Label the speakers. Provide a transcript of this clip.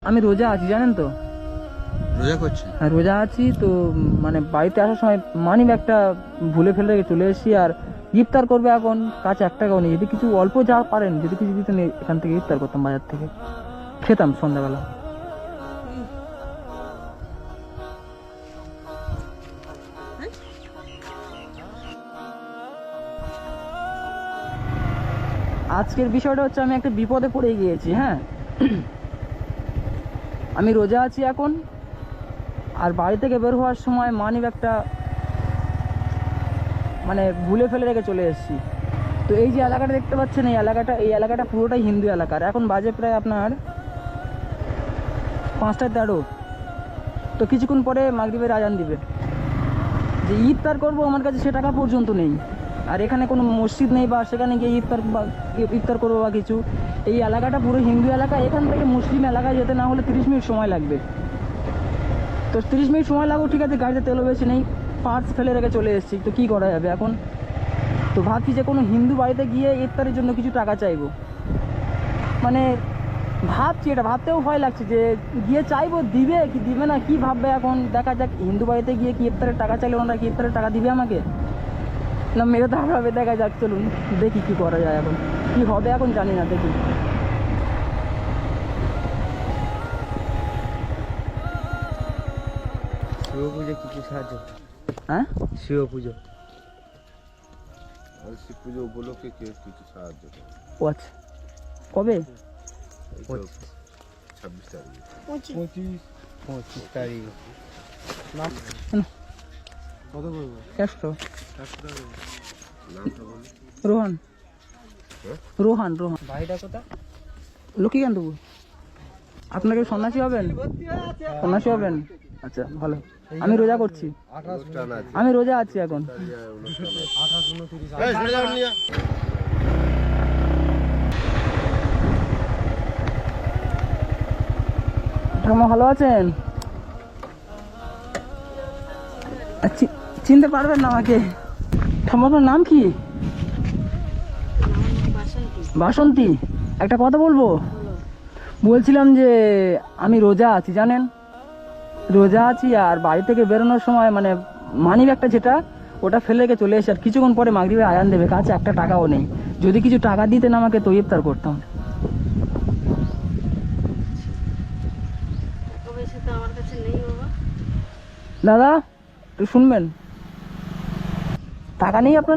Speaker 1: আমি রোজা আছি জানেন তো।
Speaker 2: রোজা করছেন?
Speaker 1: হ্যাঁ রোজা আছি তো, মানে বাড়িতে আসার সময় মানি ব্যাগটা ভুলে ফেলে রেখে চলে এসেছি। আর ইফতার করবে এখন, কাছে 1 টাকাও নেই। যদি কিছু অল্প যা পারেন, যদি কিছু দিতেন এখান থেকে ইফতার করতাম, বাজার থেকে খেতাম সন্ধ্যাবেলা। আজকের বিষয়টা হচ্ছে, আমি একটা বিপদে পড়ে গিয়েছি। হ্যাঁ আমি রোজা আছি এখন, আর বাড়ি থেকে বের হওয়ার সময় মানি ব্যাগটা মানে ভুলে ফেলে রেখে চলে এসেছি। তো এই যে এলাকাটা দেখতে পাচ্ছেন, এই এলাকাটা পুরোটাই হিন্দু এলাকার। এখন বাজে প্রায় আপনার 5টা 13। তো কিছুক্ষণ পরে মাগরিবের আজান দিবে। যে ইফতার করবো, আমার কাছে সে টাকা পর্যন্ত নেই। আর এখানে কোনো মসজিদ নেই বা সেখানে গিয়ে ইফতার করবো বা কিছু। এই এলাকাটা পুরো হিন্দু এলাকা, এখান থেকে মুসলিম এলাকায় যেতে না হলে 30 মিনিট সময় লাগবে। তো 30 মিনিট সময় লাগবে, ঠিক আছে, গাড়িতে তেলও বেশি নেই, পার্টস ফেলে রেখে চলে এসেছি। তো কী করা যাবে এখন? তো ভাবছি যে কোনো হিন্দু বাড়িতে গিয়ে ইফতারের জন্য কিছু টাকা চাইবো। মানে ভাবছি, এটা ভাবতেও ভয় লাগছে যে গিয়ে চাইবো, দিবে কি দিবে না কি ভাববে। এখন দেখা যাক, হিন্দু বাড়িতে গিয়ে কি ইফতারের টাকা চাইলে ওনারা কি ইফতারের টাকা দিবে আমাকে, না মেরে তো হবে। দেখা যাক, চলুন দেখি কি করা যায়। এখন কি হবে এখন জানি না, দেখি।
Speaker 2: শিব পুজো কিছু সাহায্য?
Speaker 1: হ্যাঁ
Speaker 2: শিব পুজো,
Speaker 3: শিব পুজো উপলক্ষে কে কিছু সাহায্য করে?
Speaker 1: ও আচ্ছা, কবে?
Speaker 3: 26 তারিখ।
Speaker 2: 25 তারিখ। কত করবো?
Speaker 1: 100।
Speaker 3: নামটা বলি।
Speaker 1: রোহান।
Speaker 3: হ্যাঁ?
Speaker 1: রোহান।
Speaker 2: বাড়িটা কোথায়?
Speaker 1: লক্ষ্মীকান্তপুর। আপনাকে সন্ন্যাসী হবেন? সন্ন্যাসী হবেন? আচ্ছা ভালো। আমি রোজা করছি,
Speaker 3: অনুষ্ঠান আছে।
Speaker 1: আমি রোজা আছি এখন।
Speaker 3: অনুষ্ঠান আছে।
Speaker 2: 28, 29,
Speaker 3: এই, সরে যাও নিয়ে।
Speaker 1: ঠাম্মা ভালো আছেন? চিনতে পারবেন না আমাকে? ঠাম্মা আপনার নাম কি? বাসন্তী। একটা কথা বলবো? বলছিলাম যে আমি রোজা আছি জানেন, রোজা আছি। আর বাড়ি থেকে বেরোনোর সময় মানে মানি ব্যাগটা যেটা, ওটা ফেলে রেখে চলে এসে, আর কিছুক্ষণ পরে মাগরিবে আয়ান দেবে, কাছে 1 টাকাও নেই। যদি কিছু টাকা দিতেন আমাকে তো ইফতার করতাম। দাদা একটু শুনবেন, টাকা নেই আপনার?